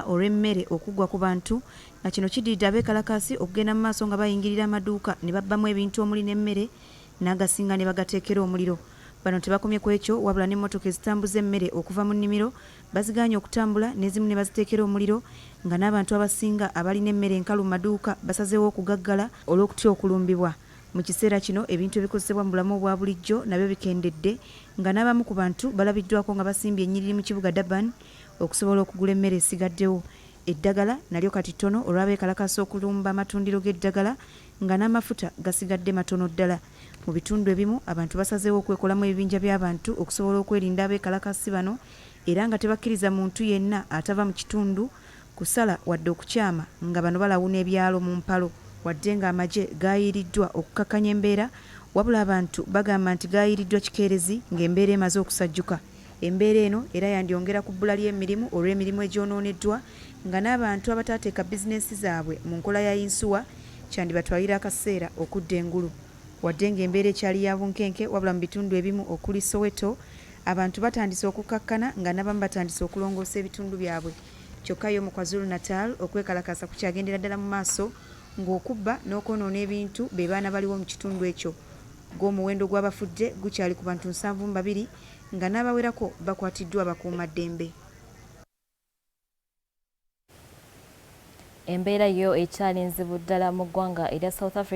olw'emmere okuggwa ku bantu nga kino kiddiridde abeekalakaasi okugenda mu maaso nga bayingirira amaduuka ne babbamu ebintu omuli n'emmere n'agasinga ne bagateekera omuliro. Bano tebakomye ku ekyo wabula n'emmotoka ezitambuza emmere okuva mu nnimiro bazigaanye okutambula n'ezimu ne baziteekera omuliro nga n'abantu abasinga abalina emmere enkalu mu maduuka basazeewo okugaggala olw'okutya okulumbibwa. Mu kiseera kino ebintu ebikozesebwa mu bulamu obwa bulijjo nabyo bikendedde nga n'abamu ku bantu balabiddwako nga basimbye ennyiriri mu kibuga Durban okusobola okugula emmere esigaddewo. Eddagala nalyo kati ttono olw'abeekalakaasa okulumba amatundiro g'eddagala nga n'amafuta gasigadde matono ddala. Mu bitundu ebimu abantu basazeewo okwekolamu ebibinja by'abantu okusobola okwerinda abeekalakaasi bano era nga tebakkiriza muntu yenna atava mu kitundu kusala wadde okukyama nga bano balawuna ebyalo mu mpalo. Wadde nga amagye gaayiriddwa okukakkanya embeera wabula abantu bagamba nti gaayiriddwa kikeerezi ng'embeera emaze okusajjuka. Embeera eno era yandyongera ku bbula ly'emirimu olw'emirimu egyonooneddwa nga n'abantu abataateeka bizinensi zaabwe mu nkola ya yinsuwa kyandibatwalira akaseera okudda engulu. Wadde ng'embeera ekyali ya bunkenke wabula mu bitundu ebimu okuli Soweto abantu batandise okukkakkana nga n'abamu batandise okulongoosa ebitundu byabwe. Kyokka yo mu KwaZulu-Natal okwekalakaasa kukyagendera ddala mu maaso ng'okubba n'okwonoona ebintu be baana baliwo mu kitundu ekyo. Gw'omuwendo gw'abafudde gukyali ku bantu 72 nga n'abawerako bakwatiddwa abakuumaddembe. Embeera yo ekyali nzibu ddala mu ggwanga erya South Africa.